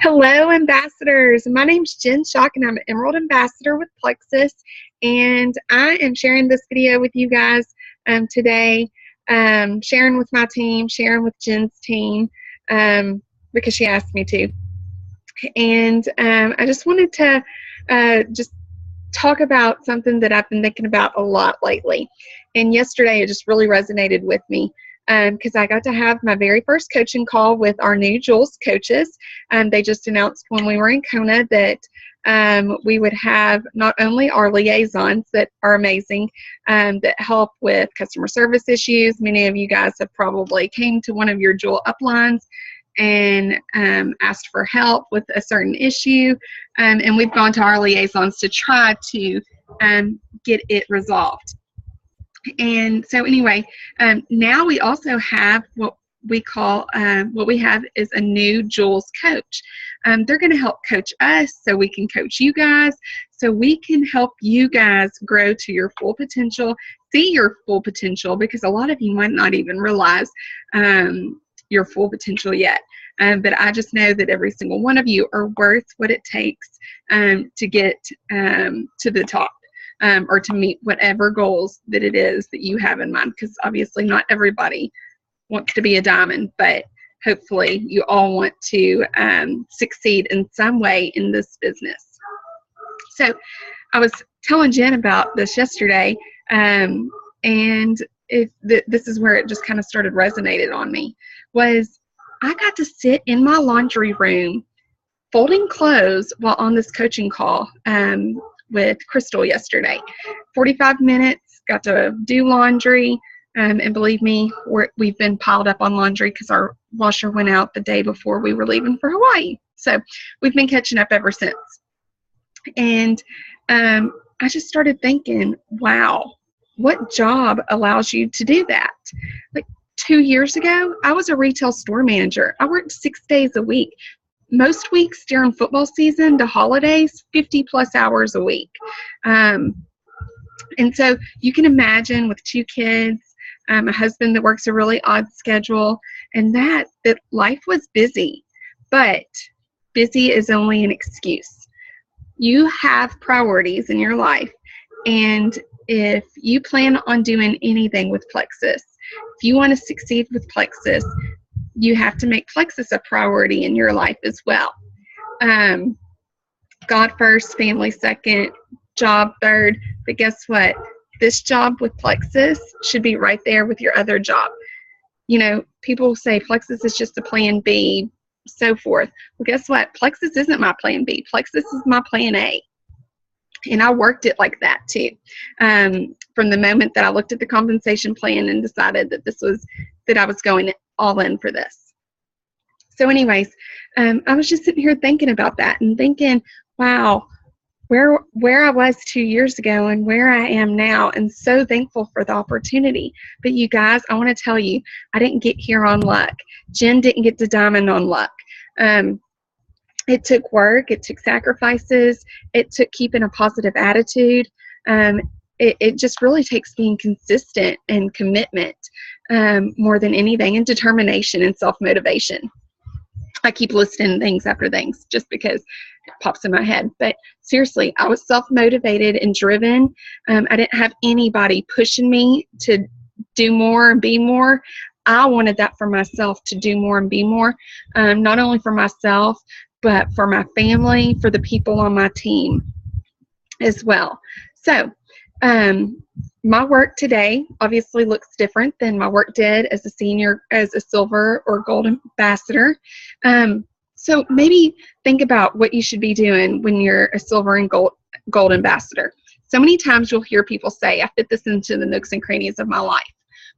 Hello, ambassadors. My name's Jen Shock, and I'm an Emerald Ambassador with Plexus. And I am sharing this video with you guys today, sharing with my team, sharing with Jen's team, because she asked me to. And I just wanted to just talk about something that I've been thinking about a lot lately. And yesterday it just really resonated with me because I got to have my very first coaching call with our new Jules coaches. They just announced when we were in Kona that we would have not only our liaisons that are amazing, that help with customer service issues. Many of you guys have probably came to one of your Jewel uplines and asked for help with a certain issue, and we've gone to our liaisons to try to get it resolved. And so anyway, now we also have what we have is a new Jules coach. They're going to help coach us so we can coach you guys, so we can help you guys grow to your full potential, see your full potential, because a lot of you might not even realize your full potential yet. But I just know that every single one of you are worth what it takes to get to the top, or to meet whatever goals that it is that you have in mind, because obviously not everybody wants to be a diamond, but hopefully you all want to succeed in some way in this business. So I was telling Jen about this yesterday, and this is where it just kind of started resonated on me, was I got to sit in my laundry room folding clothes while on this coaching call with Crystal yesterday. 45 minutes, got to do laundry, and believe me, we've been piled up on laundry because our washer went out the day before we were leaving for Hawaii. So we've been catching up ever since. And I just started thinking, wow, what job allows you to do that? Like 2 years ago, I was a retail store manager. I worked 6 days a week. Most weeks during football season to holidays, 50 plus hours a week. And so you can imagine with 2 kids, a husband that works a really odd schedule, and that life was busy. But busy is only an excuse. You have priorities in your life, and if you plan on doing anything with Plexus, if you want to succeed with Plexus, you have to make Plexus a priority in your life as well. God first, family second, job third. But guess what? This job with Plexus should be right there with your other job. You know, people say Plexus is just a plan B, so forth. Well, guess what? Plexus isn't my plan B. Plexus is my plan A. And I worked it like that too. From the moment that I looked at the compensation plan and decided that I was going all in for this. So anyways, I was just sitting here thinking about that and thinking, wow, where I was 2 years ago and where I am now, and so thankful for the opportunity. But you guys, I want to tell you, I didn't get here on luck. Jen didn't get to diamond on luck. It took work, it took sacrifices, it took keeping a positive attitude. It just really takes being consistent and commitment more than anything, and determination and self-motivation. I keep listing things after things just because it pops in my head. But seriously, I was self-motivated and driven. I didn't have anybody pushing me to do more and be more. I wanted that for myself, to do more and be more, not only for myself, but for my family, for the people on my team as well. So my work today obviously looks different than my work did as a senior, as a silver or gold ambassador. So maybe think about what you should be doing when you're a silver and gold ambassador. So many times you'll hear people say, I fit this into the nooks and crannies of my life.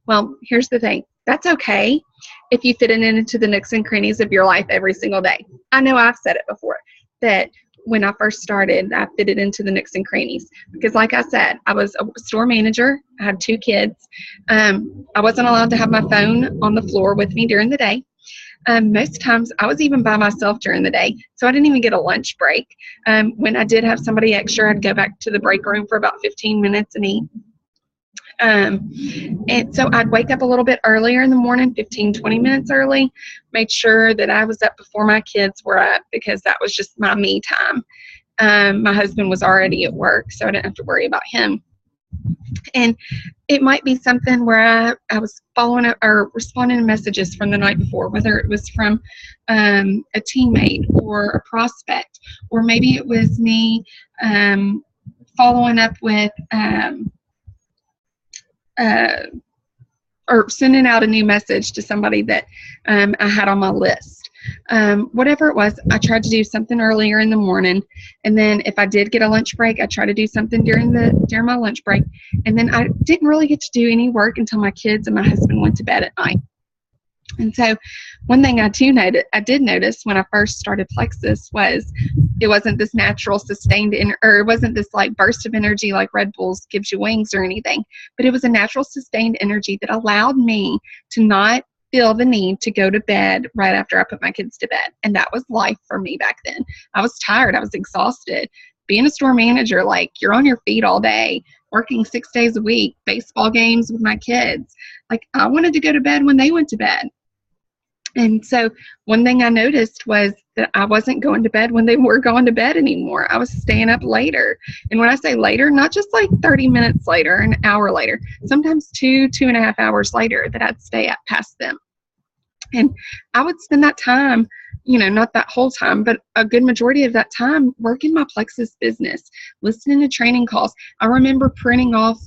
Well, here's the thing. That's okay if you fit it into the nooks and crannies of your life every single day. I know I've said it before, that when I first started, I fitted into the nooks and crannies. Because like I said, I was a store manager. I had 2 kids. I wasn't allowed to have my phone on the floor with me during the day. Most times I was even by myself during the day, so I didn't even get a lunch break. When I did have somebody extra, I'd go back to the break room for about 15 minutes and eat. And so I'd wake up a little bit earlier in the morning, 15, 20 minutes early, made sure that I was up before my kids were up because that was just my me time. My husband was already at work, so I didn't have to worry about him. And it might be something where I was following up or responding to messages from the night before, whether it was from a teammate or a prospect, or maybe it was me following up with or sending out a new message to somebody that I had on my list. Whatever it was, I tried to do something earlier in the morning, and then if I did get a lunch break, I tried to do something during my lunch break, and then I didn't really get to do any work until my kids and my husband went to bed at night. And so one thing I did notice when I first started Plexus was it wasn't this natural sustained, or it wasn't this like burst of energy like Red Bulls gives you wings or anything, but it was a natural sustained energy that allowed me to not feel the need to go to bed right after I put my kids to bed. And that was life for me back then. I was tired. I was exhausted. Being a store manager, like you're on your feet all day, working 6 days a week, baseball games with my kids. Like I wanted to go to bed when they went to bed. And so one thing I noticed was that I wasn't going to bed when they were going to bed anymore. I was staying up later. And when I say later, not just like 30 minutes later, an hour later, sometimes 2.5 hours later that I'd stay up past them. And I would spend that time, not that whole time, but a good majority of that time working my Plexus business, listening to training calls. I remember printing off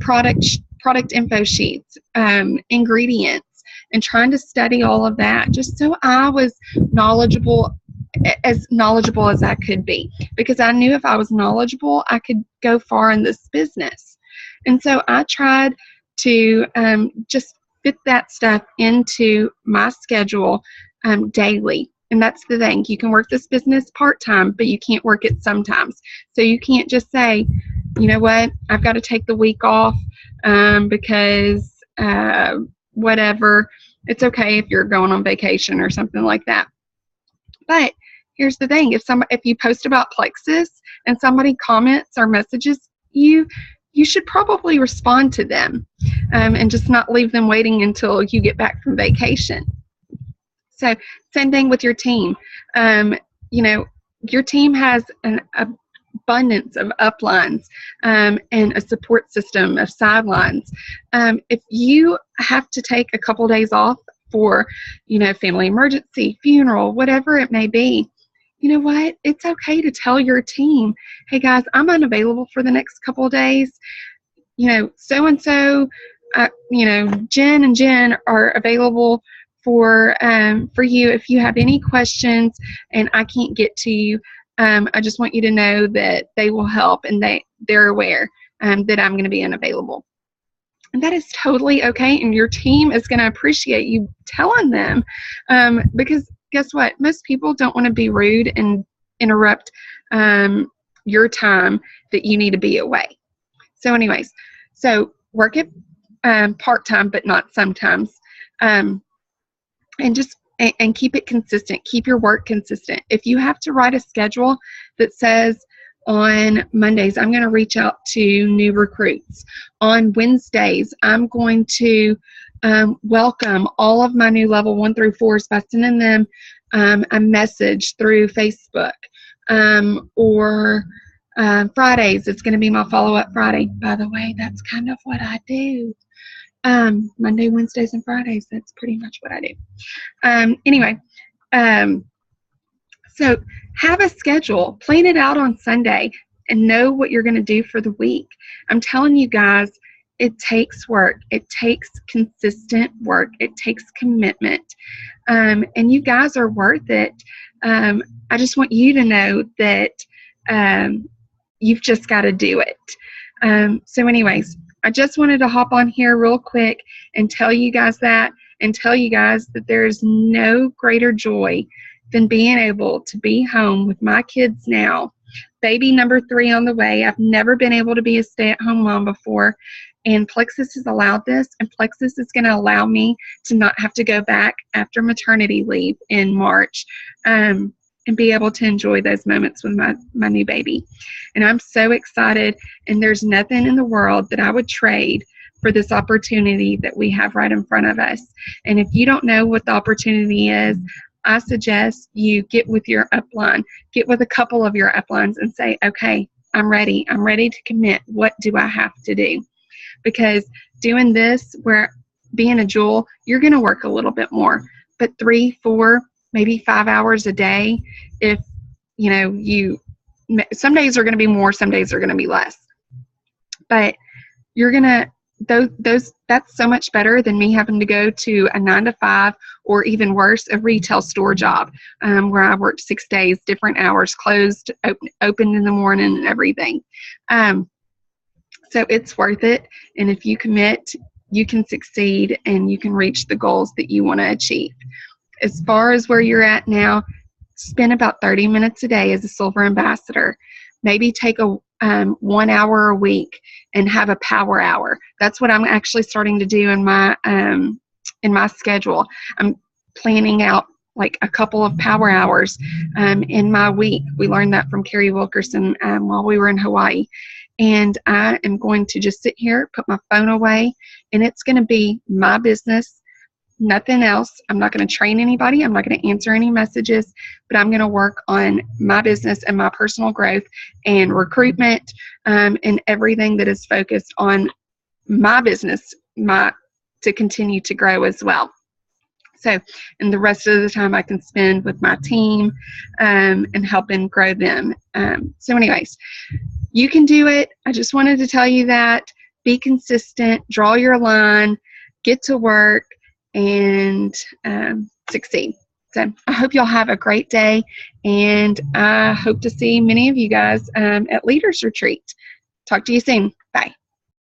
product info sheets, ingredients, and trying to study all of that just so I was knowledgeable as I could be, because I knew if I was knowledgeable, I could go far in this business. And so I tried to just fit that stuff into my schedule daily. And that's the thing. You can work this business part-time, but you can't work it sometimes. So you can't just say, you know what, I've got to take the week off because whatever. It's okay if you're going on vacation or something like that. But here's the thing. If you post about Plexus and somebody comments or messages you should probably respond to them and just not leave them waiting until you get back from vacation. So same thing with your team. Your team has an abundance of uplines and a support system of sidelines. If you have to take a couple days off for, family emergency, funeral, whatever it may be, you know what? It's okay to tell your team, hey guys, I'm unavailable for the next couple of days. So-and-so, Jen and Jen are available for you if you have any questions and I can't get to you. I just want you to know that they will help and they're aware that I'm going to be unavailable. And that is totally okay. And your team is going to appreciate you telling them because guess what? Most people don't want to be rude and interrupt your time that you need to be away. So anyways, work it part-time, but not sometimes. And keep it consistent. Keep your work consistent. If you have to write a schedule that says on Mondays, I'm going to reach out to new recruits. On Wednesdays, I'm going to welcome all of my new level 1 through 4s by sending them a message through Facebook. Or Fridays, it's going to be my follow-up Friday. By the way, that's kind of what I do. Monday, Wednesdays, and Fridays. That's pretty much what I do. Anyway, so have a schedule, plan it out on Sunday, and know what you're going to do for the week. I'm telling you guys, it takes work. It takes consistent work. It takes commitment. And you guys are worth it. I just want you to know that you've just got to do it. So anyways, I just wanted to hop on here real quick and tell you guys that, and tell you guys that there's no greater joy than being able to be home with my kids now. Baby number 3 on the way. I've never been able to be a stay-at-home mom before, and Plexus has allowed this, and Plexus is going to allow me to not have to go back after maternity leave in March. and be able to enjoy those moments with my new baby. And I'm so excited, and there's nothing in the world that I would trade for this opportunity that we have right in front of us. And if you don't know what the opportunity is, I suggest you get with your upline, get with a couple of your uplines and say, okay, I'm ready to commit. What do I have to do? Because doing this, where being a Jewel, you're going to work a little bit more, but 3, 4, maybe 5 hours a day. If some days are going to be more, some days are going to be less, but you're going to, that's so much better than me having to go to a 9 to 5, or even worse, a retail store job, where I worked 6 days, different hours, closed, opened in the morning and everything. So it's worth it. And if you commit, you can succeed and you can reach the goals that you want to achieve. As far as where you're at now, spend about 30 minutes a day as a Silver Ambassador. Maybe take a 1 hour a week and have a power hour. That's what I'm actually starting to do in my schedule. I'm planning out like a couple of power hours in my week. We learned that from Carrie Wilkerson while we were in Hawaii. And I am going to just sit here, put my phone away, and it's going to be my business, nothing else. I'm not going to train anybody. I'm not going to answer any messages, but I'm going to work on my business and my personal growth and recruitment, and everything that is focused on my business, to continue to grow as well. So, and the rest of the time I can spend with my team and helping grow them. So anyways, you can do it. I just wanted to tell you that. Be consistent, draw your line, get to work, and succeed. So I hope y'all have a great day, and I hope to see many of you guys at Leaders Retreat. Talk to you soon. Bye.